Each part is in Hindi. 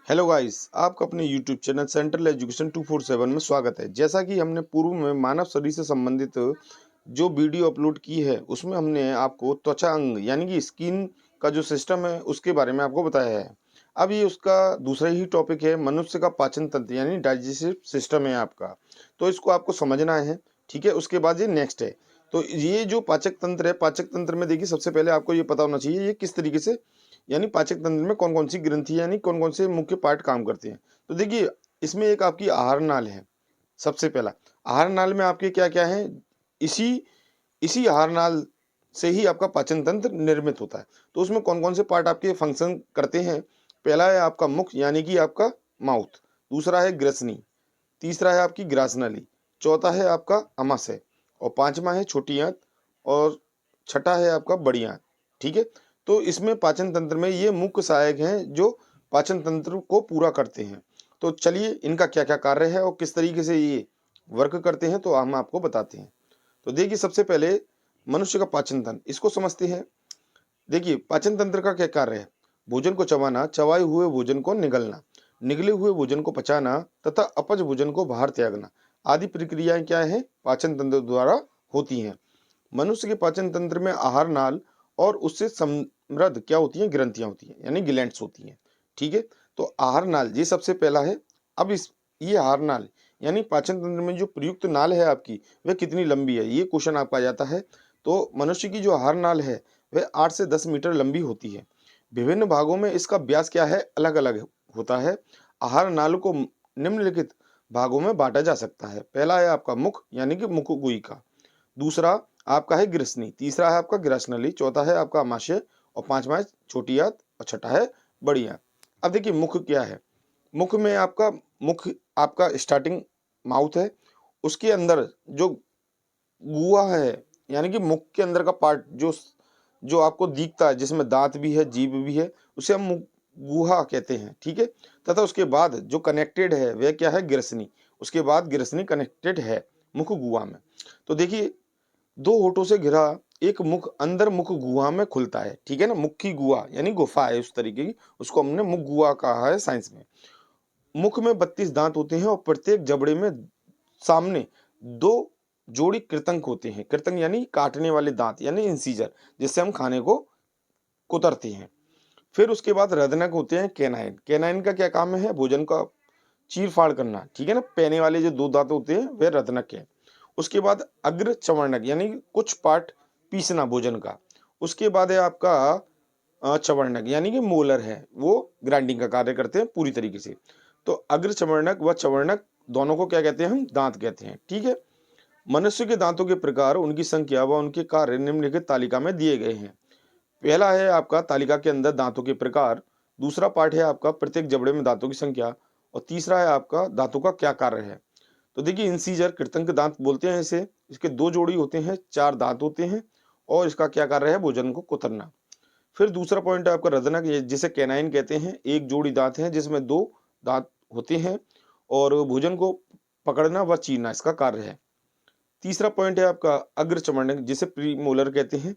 हेलो गाइस, आपका अपने यूट्यूब चैनल सेंट्रल एजुकेशन 247 में स्वागत है। जैसा कि हमने पूर्व में मानव शरीर से संबंधित जो वीडियो अपलोड की है, उसमें हमने आपको त्वचा अंग यानी कि स्किन का जो सिस्टम है उसके बारे में आपको बताया है। अब ये उसका दूसरा ही टॉपिक है, मनुष्य का पाचन तंत्र यानी डाइजेस्टिव सिस्टम है आपका। तो इसको आपको समझना है, ठीक है। उसके बाद ये नेक्स्ट है। तो ये जो पाचक तंत्र है, पाचक तंत्र में देखिए सबसे पहले आपको ये पता होना चाहिए ये किस तरीके से यानी पाचक तंत्र में कौन कौन सी ग्रंथि यानी कौन कौन से मुख्य पार्ट काम करते हैं। तो देखिए इसमें एक आपकी आहार नाल है। सबसे पहला आहार नाल में आपके क्या क्या है, इसी इसी आहार नाल से ही आपका पाचन तंत्र निर्मित होता है। तो उसमें कौन कौन से पार्ट आपके फंक्शन करते हैं। पहला है आपका मुख यानी कि आपका माउथ, दूसरा है ग्रसनी, तीसरा है आपकी ग्रासनली, चौथा है आपका अमाशय और पांचवा है छोटी आंत और छठा है आपका बड़ी आंत। ठीक है। तो इसमें पाचन तंत्र में ये मुख्य सहायक हैं जो पाचन तंत्र को पूरा करते हैं। तो चलिए इनका क्या क्या कार्य है और किस तरीके से ये वर्क करते हैं तो हम आपको बताते हैं। तो देखिए सबसे पहले मनुष्य का पाचन तंत्र इसको समझते हैं। देखिए पाचन तंत्र का क्या कार्य है, भोजन को चबाना, चबाए हुए भोजन को निगलना, निगले हुए भोजन को पचाना तथा अपच भोजन को बाहर त्यागना आदि प्रक्रियाएं क्या है पाचन तंत्र द्वारा होती हैं। मनुष्य के पाचन तंत्र में आहार नाल और उससे समृद्ध क्या होती है ग्रंथियां होती हैं यानी ग्लैंड्स होती हैं। ठीक है। तो आहार नाल ये सबसे पहला है। अब इस ये आहार नाल यानी पाचन तंत्र में जो प्रयुक्त नाल है आपकी वह कितनी लंबी है, ये क्वेश्चन आपका आ जाता है। तो मनुष्य की जो आहार नाल है वह 8 से 10 मीटर लंबी होती है। विभिन्न भागों में इसका व्यास क्या है अलग अलग होता है। आहार नाल को निम्नलिखित भागों में बांटा जा सकता है। पहला है आपका मुख यानी कि मुख गुहिका, दूसरा आपका है ग्रसनी, तीसरा है आपका ग्रसनली, चौथा है आपका अमाशय और पांचवा है छोटी आंत और छठा है बड़ी आंत। अब देखिए मुख क्या है, मुख में आपका मुख आपका स्टार्टिंग माउथ है, उसके अंदर जो गुहा है यानी कि मुख के अंदर का पार्ट जो जो आपको दिखता है जिसमें दांत भी है जीभ भी है उसे हम मुख गुहा कहते हैं। ठीक है। तथा उसके बाद जो कनेक्टेड है वह क्या है ग्रसनी, उसके बाद ग्रसनी कनेक्टेड है मुख गुहा में। तो देखिए दो होठों से घिरा एक मुख अंदर मुख गुहा में खुलता है। ठीक है ना, मुख की गुहा यानी गुफा है उस तरीके की, उसको हमने मुख गुहा कहा है साइंस में। मुख में 32 दांत होते हैं और प्रत्येक जबड़े में सामने दो जोड़ी कृतंक होते हैं। कृतंक यानी काटने वाले दांत यानी इंसीजर, जिससे हम खाने को कुतरते हैं। फिर उसके बाद रदनक होते हैं कैनाइन। कैनाइन का क्या काम है, भोजन का चीर फाड़ करना। ठीक है ना, पैने वाले जो दो दांत होते हैं वह रदनक है। उसके बाद अग्र चवर्णक यानी कुछ पार्ट पीसना भोजन का। उसके बाद है आपका चवर्णक यानी कि मोलर है, वो ग्राइंडिंग का कार्य करते हैं पूरी तरीके से। तो अग्र चवर्णक व चवर्णक दोनों को क्या कहते हैं, हम दांत कहते हैं। ठीक है। मनुष्य के दांतों के प्रकार, उनकी संख्या व उनके कार्य निम्नलिखित तालिका में दिए गए हैं। पहला है आपका तालिका के अंदर दांतों के प्रकार, दूसरा पार्ट है आपका प्रत्येक जबड़े में दांतों की संख्या और तीसरा है आपका दांतों का क्या कार्य है। तो देखिए इंसीजर कृतंक दांत बोलते हैं इसे, इसके दो जोड़ी होते हैं, चार दांत होते हैं और इसका क्या कार्य है भोजन को कुतरना। फिर दूसरा पॉइंट है आपका रदनक, जिसे कैनाइन कहते हैं, एक जोड़ी दांत है जिसमें दो दांत होते हैं और भोजन को पकड़ना व चीरना इसका कार्य है। तीसरा पॉइंट है आपका अग्र चमड़क जिसे प्रीमोलर कहते हैं,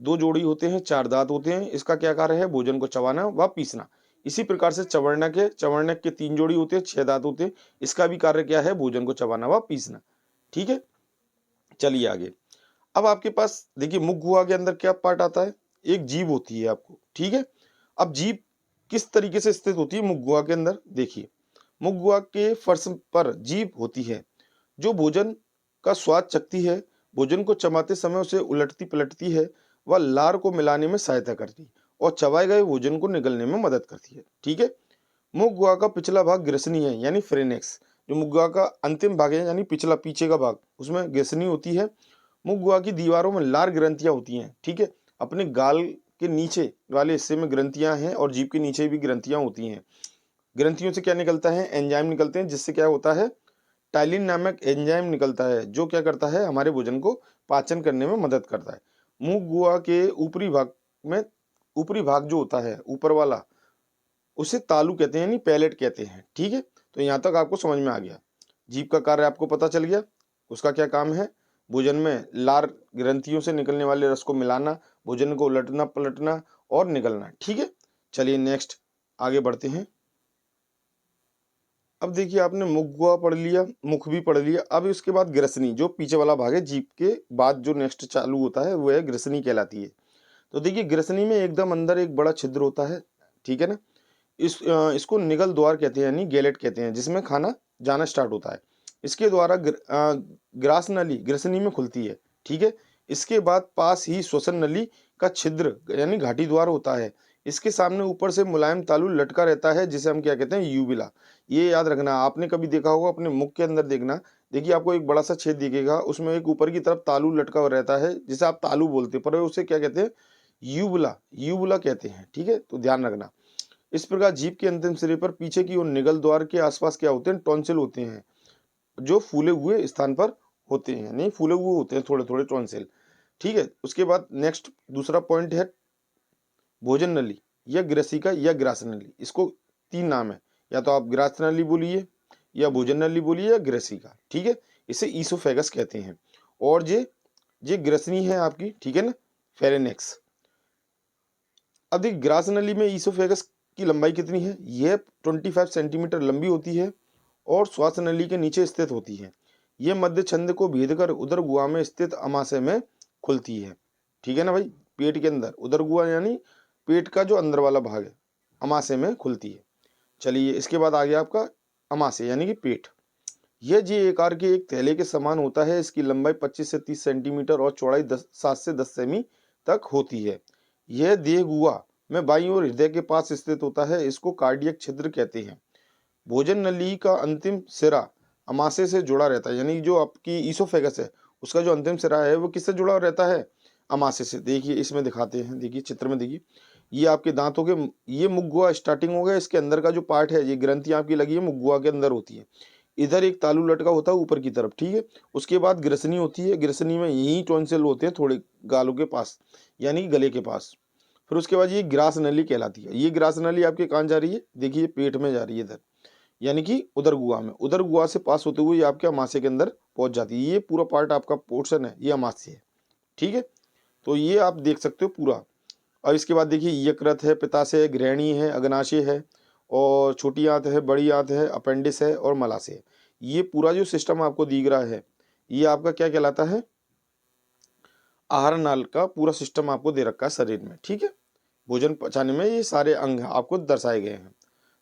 दो जोड़ी होते हैं, चार दांत होते हैं, इसका क्या कार्य है भोजन को चबाना व पीसना। इसी प्रकार से चवर्णक है, चवर्णक के तीन जोड़ी होते हैं, छह दांत होते हैं, इसका भी कार्य क्या है भोजन को चबाना व पीसना। ठीक है। चलिए आगे। अब आपके पास देखिए मुख गुहा के अंदर क्या पार्ट आता है, एक जीभ होती है आपको। ठीक है। अब जीभ किस तरीके से स्थित होती है मुख गुहा के अंदर, देखिए मुख गुहा के फर्श पर जीभ होती है जो भोजन का स्वाद चखती है, भोजन को चबाते समय उसे उलटती पलटती है व लार को मिलाने में सहायता करती है और चबाए गए भोजन को निगलने में मदद करती है। ठीक है। मुख गुहा का पिछला भाग ग्रसनी है यानी फ्रेनेक्स, जो मुख गुहा का अंतिम भाग है यानी पिछला पीछे का भाग उसमें ग्रसनी होती है। मुख गुहा की दीवारों में लार ग्रंथियां होती हैं। ठीक है। अपने गाल के नीचे वाले हिस्से में ग्रंथियां हैं और जीभ के नीचे भी ग्रंथियां होती हैं। ग्रंथियों से क्या निकलता है, एंजाइम निकलते हैं, जिससे क्या होता है टाइलिन नामक एंजाइम निकलता है जो क्या करता है हमारे भोजन को पाचन करने में मदद करता है। मुंह गुहा के ऊपरी भाग में, ऊपरी भाग जो होता है ऊपर वाला, उसे तालू कहते हैं यानी पैलेट कहते हैं। ठीक है। तो यहाँ तक आपको समझ में आ गया, जीभ का कार्य आपको पता चल गया, उसका क्या काम है भोजन में लार ग्रंथियों से निकलने वाले रस को मिलाना, भोजन को उलटना पलटना और निगलना। ठीक है। चलिए नेक्स्ट आगे बढ़ते हैं। अब देखिए आपने मुखगुआ पढ़ लिया, मुख भी पढ़ लिया। अब इसके बाद ग्रसनी, जो पीछे वाला भाग है जीभ के बाद जो नेक्स्ट चालू होता है वो है ग्रसनी कहलाती है। तो देखिए ग्रसनी में एकदम अंदर एक बड़ा छिद्र होता है, ठीक है ना। इसको निगल द्वार कहते हैं, यानी गैलेट कहते हैं, जिसमें खाना जाना स्टार्ट होता है। इसके द्वारा ग्रास नली ग्रसनी में खुलती है, ठीक है। इसके बाद पास ही श्वसन नली का छिद्र यानी घाटी द्वार होता है। इसके सामने ऊपर से मुलायम तालु लटका रहता है, जिसे हम क्या कहते हैं, यूबिला। ये याद रखना, आपने कभी देखा होगा अपने मुख के अंदर देखना, देखिए आपको एक बड़ा सा छेद दिखेगा, उसमें एक ऊपर की तरफ तालु लटका हुआ रहता है, जिसे आप तालु बोलते हैं, पर उसे क्या कहते हैं, यूबुला, यूबुला कहते हैं, ठीक है। तो ध्यान रखना। इस प्रकार जीभ के अंतिम सिरे पर पीछे की ओर निगल द्वार के आसपास क्या होते हैं, टॉन्सिल होते हैं, जो फूले हुए स्थान पर होते हैं, नहीं फूले हुए होते हैं थोड़े थोड़े टॉन्सिल, ठीक है। उसके बाद नेक्स्ट दूसरा पॉइंट है भोजन नली या ग्रसिका या ग्रास नली। इसको तीन नाम है, या तो आप ग्रास नली बोलिए या भोजन नली बोलिए या ग्रसिका, ठीक है। इसे ईसोफेगस कहते हैं। और ये ग्रसनी है आपकी, ठीक है ना, फेरेनेक्स। अब देखिए ग्रास नली में ईसोफेगस की लंबाई कितनी है, यह 25 सेंटीमीटर लंबी होती है और श्वास नली के नीचे स्थित होती है। यह मध्य छंद को भेद कर उदर गुहा में स्थित अमाशय में खुलती है, ठीक है ना भाई। पेट के अंदर उदर गुहा यानी पेट का जो अंदर वाला भाग है, अमाशय में खुलती है। चलिए इसके बाद आ गया आपका अमाशय यानी कि पेट। यह जे आकार के एक थैले के समान होता है। इसकी लंबाई 25 से 30 सेंटीमीटर और चौड़ाई 7 से 10 सेमी तक होती है। यह देह गुहा में बाईं ओर हृदय के पास स्थित होता है। इसको कार्डियक छिद्र कहते हैं। भोजन नली का अंतिम सिरा अमाशय से जुड़ा रहता है, यानी जो आपकी ईसोफेगस है उसका जो अंतिम सिरा है वो किससे जुड़ा रहता है, अमाशय से। देखिए इसमें दिखाते हैं, देखिए चित्र में देखिए, ये आपके दांतों के, ये मुखगुहा स्टार्टिंग हो गया। इसके अंदर का जो पार्ट है, ये ग्रंथि आपकी लगी है मुखगुहा के अंदर होती है। इधर एक तालू लटका होता है ऊपर की तरफ, ठीक है। उसके बाद ग्रसनी होती है। ग्रसनी में यही टॉन्सिल होते हैं थोड़े गालों के पास, यानी गले के पास। फिर उसके बाद ये ग्रास नली कहलाती है। ये ग्रास नली आपके कहाँ जा रही है, देखिए पेट में जा रही है इधर, यानी कि उदर गुहा में। उदर गुहा से पास होते हुए ये आपके अमाशय के अंदर पहुंच जाती है। ये पूरा पार्ट आपका पोर्शन है, ये अमाशय है, ठीक है। तो ये आप देख सकते हो पूरा। और इसके बाद देखिए यकृत है, पित्ताशय है, ग्रहणी है, अग्नाशय है, और छोटी आंत है, बड़ी आंत है, अपेंडिस है और मलाशय है। ये पूरा जो सिस्टम आपको दिख रहा है, ये आपका क्या कहलाता है, आहार नाल का पूरा सिस्टम आपको दे रखा है शरीर में, ठीक है। भोजन पचाने में ये सारे अंग आपको दर्शाए गए हैं।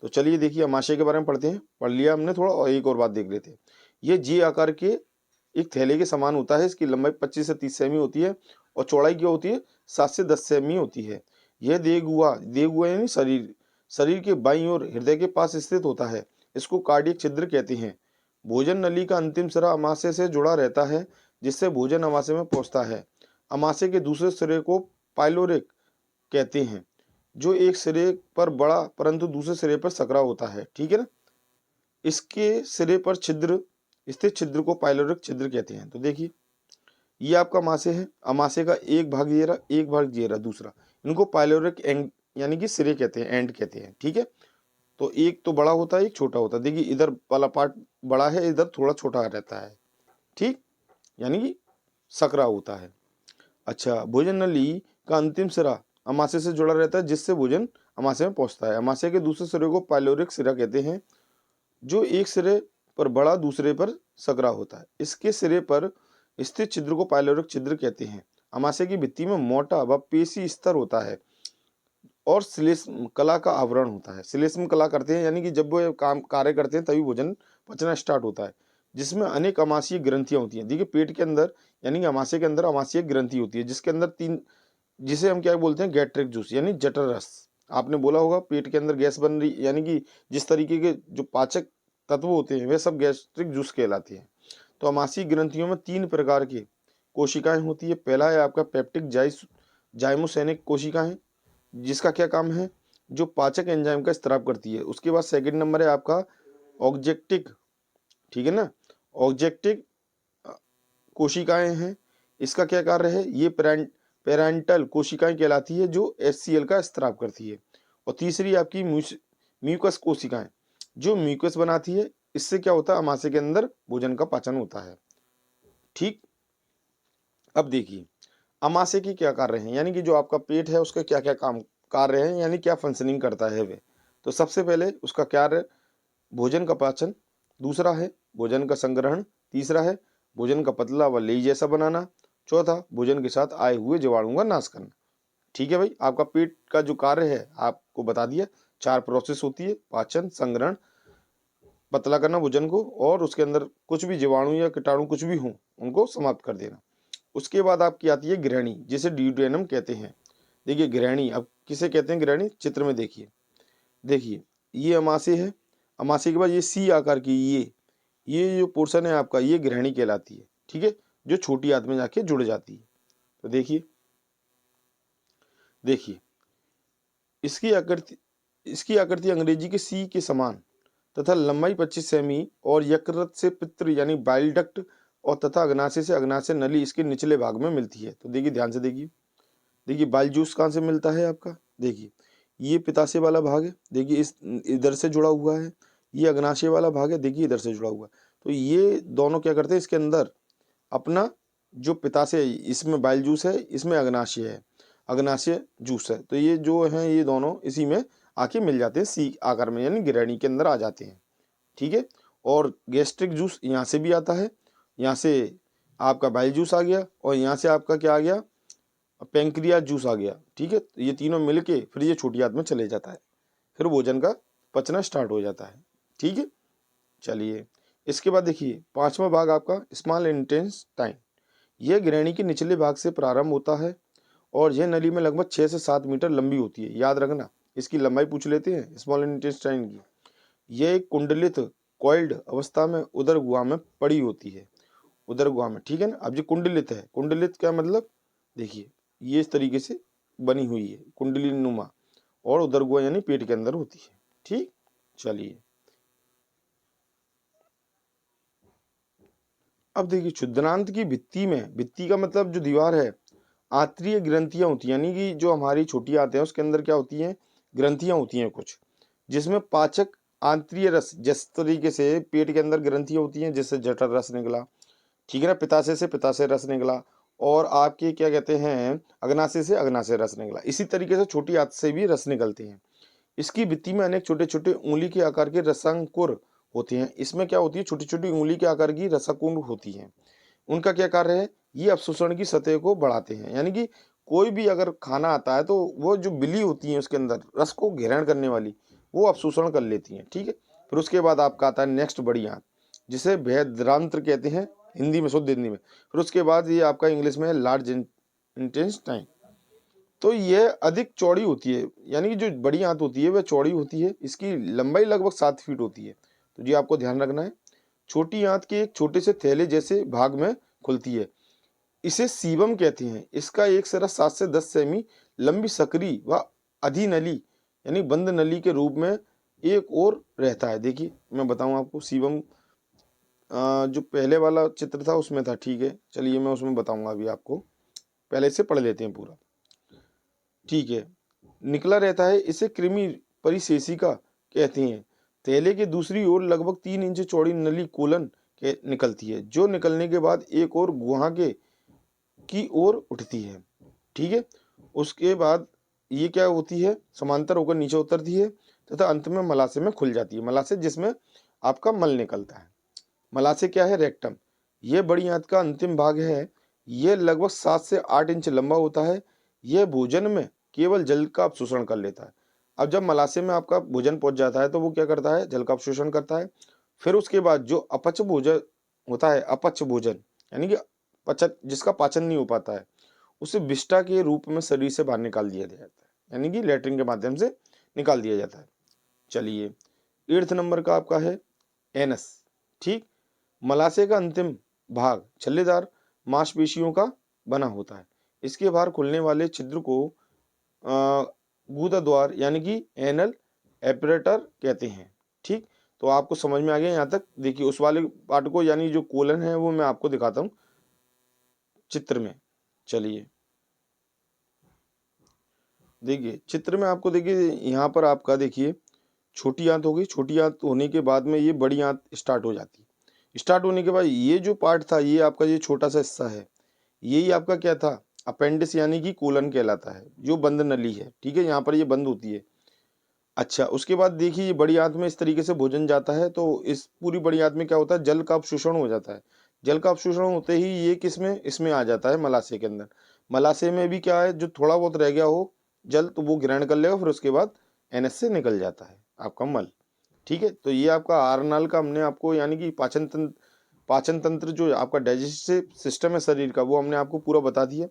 तो चलिए देखिए अमाशय के बारे में पढ़ते हैं। पढ़ लिया हमने थोड़ा, और एक और बात देख लेते हैं। ये जी आकार के एक थैले के समान होता है। इसकी लंबाई 25 से 30 सेमी होती है और चौड़ाई क्या होती है, 7 से 10 सेमी होती है। यह देह हुआ यानी शरीर के बाईं ओर हृदय के पास स्थित होता है। इसको कार्डियक छिद्र कहते हैं। भोजन नली का अंतिम सिरा अमाशय से जुड़ा रहता है, जिससे भोजन अमाशय में पहुंचता है। अमाशय के दूसरे सिरे को पाइलोरिक कहते हैं, जो एक सिरे पर बड़ा परंतु दूसरे सिरे पर सकरा होता है, ठीक है ना। इसके सिरे पर छिद्र स्थित छिद्र को पाइलोरिक छिद्र कहते हैं। तो देखिए ये आपका अमाशय है। अमाशय का एक भाग ये रहा, एक भाग ये रहा दूसरा, इनको पाइलोरिक एंड यानी कि सिरे कहते हैं, एंड कहते हैं, ठीक है। तो एक तो बड़ा होता है, एक छोटा होता है। देखिए इधर वाला पार्ट बड़ा है, इधर थोड़ा छोटा रहता है, ठीक, यानी कि सकरा होता है। अच्छा, भोजन नली का अंतिम सिरा अमाशय से जुड़ा रहता है, जिससे भोजन अमाशय में पहुंचता है। अमाशय के दूसरे सिरे को पाइलोरिक सिरा कहते हैं, जो एक सिरे पर बड़ा दूसरे पर सकरा होता है। इसके सिरे पर स्थित छिद्र को पाइलोरिक छिद्र कहते हैं। अमाशय की भित्ति में मोटा व पेशी स्तर होता है और श्लेष्म कला का आवरण होता है। श्लेष्म कला करते हैं, यानी कि जब वो काम कार्य करते हैं तभी भोजन पचना स्टार्ट होता है, जिसमें अनेक अमाशयी ग्रंथियां होती हैं। देखिए पेट के अंदर यानी कि अमाशय के अंदर अमाशयी ग्रंथि होती है, जिसके अंदर तीन, जिसे हम क्या बोलते हैं, गैस्ट्रिक जूस यानी जठर रस। आपने बोला होगा पेट के अंदर गैस बन रही, यानी कि जिस तरीके के जो पाचक तत्व होते हैं वे सब गैस्ट्रिक जूस कहलाते हैं। तो अमाशयी ग्रंथियों में तीन प्रकार की कोशिकाएं होती है। पहला है आपका पेप्टिक जाइमोसैनिक कोशिकाएं, जिसका क्या काम है, जो पाचक एंजाइम का स्त्राव करती है। उसके बाद सेकंड नंबर है आपका ऑब्जेक्टिक, ठीक है ना, ऑब्जेक्टिक कोशिकाएं हैं। इसका क्या कार्य है, ये पेरेंटल कोशिकाएं कहलाती है, जो HCl का स्त्राव करती है। और तीसरी आपकी म्यूकस कोशिकाएं, जो म्यूकस बनाती है। इससे क्या होता है, अमाशय के अंदर भोजन का पाचन होता है, ठीक। अब देखिए अमाशय की क्या कार्य हैं, यानी कि जो आपका पेट है उसका क्या क्या काम कार्य है, यानी क्या फंक्शनिंग करता है वे। तो सबसे पहले उसका कार्य भोजन का पाचन, दूसरा है भोजन का संग्रहण, तीसरा है भोजन का पतला व लेई जैसा बनाना, चौथा भोजन के साथ आए हुए जीवाणुओं का नाश करना। ठीक है भाई, आपका पेट का जो कार्य है आपको बता दिया। 4 प्रोसेस होती है, पाचन, संग्रहण, पतला करना भोजन को, और उसके अंदर कुछ भी जीवाणु या कीटाणु कुछ भी हों उनको समाप्त कर देना। उसके बाद आपकी आती है गृहिणी, जिसे ड्यूटेनम कहते हैं। देखिए गृहिणी, अब किसे कहते हैं गृहिणी, चित्र में देखिए। देखिए ये अमाशय है, अमाशय के बाद ये सी आकार की ये जो पोर्शन है आपका, ये गृहिणी कहलाती है। ठीक है, जो छोटी आंत में जाके जुड़ जाती है। तो देखिए देखिए इसकी आकृति अंग्रेजी के सी के समान तथा लंबाई 25 सेमी और यकृत से पित्र यानी बाइल डक्ट और तथा अग्नाशय से अग्नाशय नली इसके निचले भाग में मिलती है। तो देखिए ध्यान से देखिए, देखिए बाइल जूस कहाँ से मिलता है आपका, देखिए ये पित्ताशय वाला भाग है, देखिए इस इधर से जुड़ा हुआ है। ये अग्नाशय वाला भाग है, देखिए इधर से जुड़ा हुआ है। तो ये दोनों क्या करते हैं, इसके अंदर अपना जो पित्ताशय, इसमें बाइल जूस है, इसमें अग्नाशय है, अग्नाशय जूस है। तो ये जो है ये दोनों इसी में आके मिल जाते हैं सी आकार में, यानी गृहिणी के अंदर आ जाते हैं। ठीक है, और गैस्ट्रिक जूस यहाँ से भी आता है, यहाँ से आपका बाइल जूस आ गया और यहाँ से आपका क्या आ गया, पेंक्रियाज जूस आ गया। ठीक है, तो ये तीनों मिलके फिर ये छोटी आंत में चले जाता है, फिर भोजन का पचना स्टार्ट हो जाता है। ठीक है, चलिए इसके बाद देखिए 5वां भाग आपका स्मॉल इंटेस्टाइन। यह गृहिणी के निचले भाग से प्रारंभ होता है और यह नली में लगभग 6 से 7 मीटर लंबी होती है। याद रखना, इसकी लंबाई पूछ लेते हैं स्मॉल इंटेस्टाइन की। यह एक कुंडलित कॉइल्ड अवस्था में उदर गुहा में पड़ी होती है, उदर गुहा में। ठीक है ना, अब ये कुंडलित है, कुंडलित क्या मतलब, देखिए ये इस तरीके से बनी हुई है कुंडली नुमा, और उदर गुहा यानी पेट के अंदर होती है। ठीक, चलिए अब देखिए क्षुद्रांत की भित्ति में, भित्ति का मतलब जो दीवार है, आंतरीय ग्रंथियां होती हैं, यानी कि जो हमारी छोटी आंतें हैं उसके अंदर क्या होती हैं, ग्रंथियां होती हैं कुछ, जिसमें पाचक आंतरीय रस, जिस तरीके से पेट के अंदर ग्रंथियां होती हैं जिससे जठर रस निकला, ठीक है ना, पित्ताशय से पित्ताशय रस निकला, और आपके क्या कहते हैं अग्नाशय से अग्नाशय रस निकला, इसी तरीके से छोटी आंत से भी रस निकलते हैं। इसकी भित्ति में अनेक छोटे छोटे उंगली के आकार के रसांकुर होते हैं। इसमें क्या होती है, छोटी छोटी उंगली के आकार की रसाकुंड होती हैं। उनका क्या कार्य है, ये अवशोषण की सतह को बढ़ाते हैं, यानी कि कोई भी अगर खाना आता है तो वो जो बिली होती है उसके अंदर रस को ग्रहण करने वाली, वो अवशोषण कर लेती हैं। ठीक है, फिर उसके बाद आपका आता है नेक्स्ट बड़ी आंत, जिसे बृहद्रांत्र कहते हैं हिंदी में, शुद्ध हिंदी में। फिर उसके बाद ये आपका इंग्लिश में है लार्ज इंटेस्टाइन। तो ये अधिक चौड़ी होती है, यानी कि जो बड़ी आंत होती है वह चौड़ी होती है, इसकी लंबाई लगभग 7 फीट होती है। तो ये आपको ध्यान रखना है। छोटी आंत के एक छोटे से थैले जैसे भाग में खुलती है, इसे सीबम कहते हैं। इसका एक सिरा 7 से 10 सेमी लंबी सकरी व अधिनली यानी बंद नली के रूप में एक और रहता है। देखिए मैं बताऊं आपको, सीबम जो पहले वाला चित्र था उसमें था। ठीक है, चलिए मैं उसमें बताऊंगा अभी आपको, पहले से पढ़ लेते हैं पूरा। ठीक है, निकला रहता है, इसे कृमि परिशेषिका कहते हैं। थैले के दूसरी ओर लगभग 3 इंच चौड़ी नली कोलन के निकलती है, जो निकलने के बाद एक और गुहा के की ओर उठती है। ठीक है, उसके बाद ये क्या होती है, समांतर होकर नीचे उतरती है तथा अंत में मलाशय में खुल जाती है। मलाशय जिसमें आपका मल निकलता है। मलाशय क्या है, रेक्टम। यह बड़ी आंत का अंतिम भाग है। यह लगभग 7 से 8 इंच लंबा होता है। यह भोजन में केवल जल का अवशोषण कर लेता है। अब जब मलाशय में आपका भोजन पहुंच जाता है तो वो क्या करता है, जल का अवशोषण करता है। फिर उसके बाद जो अपच भोजन होता है, अपच भोजन यानी कि पचन, जिसका पाचन नहीं हो पाता है, उसे विष्ठा के रूप में शरीर से बाहर निकाल दिया जाता है, यानी कि लेटरिन के माध्यम से निकाल दिया जाता है। चलिए 8th नंबर का आपका है एनस। ठीक, मलाशय का अंतिम भाग छल्लेदार मांसपेशियों का बना होता है। इसके बाहर खुलने वाले छिद्र को गुदा द्वार यानी कि एनल एपरेटर कहते हैं। ठीक, तो आपको समझ में आ गया यहाँ तक। देखिए उस वाले पार्ट को, यानी जो कोलन है वो मैं आपको दिखाता हूँ चित्र में। चलिए देखिए चित्र में आपको, देखिए यहाँ पर आपका देखिए छोटी आंत हो गई, छोटी आंत होने के बाद में ये बड़ी आंत स्टार्ट हो जाती है। स्टार्ट होने के बाद ये जो पार्ट था, ये आपका ये छोटा सा हिस्सा है, यही आपका क्या था, अपेंडिक्स यानी कि कोलन कहलाता है, जो बंद नली है। ठीक है, यहाँ पर ये बंद होती है। अच्छा, उसके बाद देखिए ये बड़ी आंत में इस तरीके से भोजन जाता है, तो इस पूरी बड़ी आंत में क्या होता है, जल का अपशोषण हो जाता है। जल का अपशोषण होते ही ये किसमें, इसमें आ जाता है मलाशय के अंदर। मलाशय में भी क्या है, जो थोड़ा बहुत रह गया हो जल तो वो ग्रहण कर लेगा, फिर उसके बाद एनएस से निकल जाता है आपका मल। ठीक है, तो ये आपका आहार नाल का हमने आपको यानी कि पाचन तंत्र जो आपका डाइजेस्टिव सिस्टम है शरीर का, वो हमने आपको पूरा बता दिया।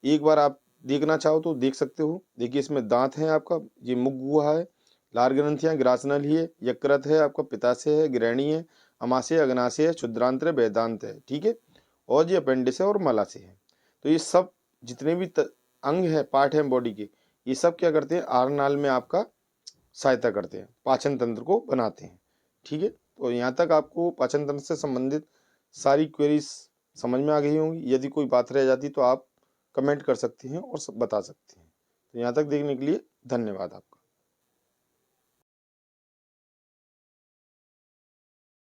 एक बार आप देखना चाहो तो देख सकते हो। देखिए इसमें दांत है आपका, ये मुख गुहा है, लार ग्रंथियां, ग्रासनल ही है, यकृत है आपका, पित्ताशय है, ग्रहणी है, अमाशय, अग्नाशय है, क्षुद्रांत्र है, वेदांत है। ठीक है, और ये अपेंडिस है और मलाशय है। तो ये सब जितने भी अंग है, पार्ट है बॉडी के, ये सब क्या करते हैं, आहार नाल में आपका सहायता करते हैं, पाचन तंत्र को बनाते हैं। ठीक है, तो यहाँ तक आपको पाचन तंत्र से संबंधित सारी क्वेरीज समझ में आ गई होंगी। यदि कोई बात रह जाती तो आप कमेंट कर सकती हैं और सब बता सकती हैं। तो यहाँ तक देखने के लिए धन्यवाद आपका।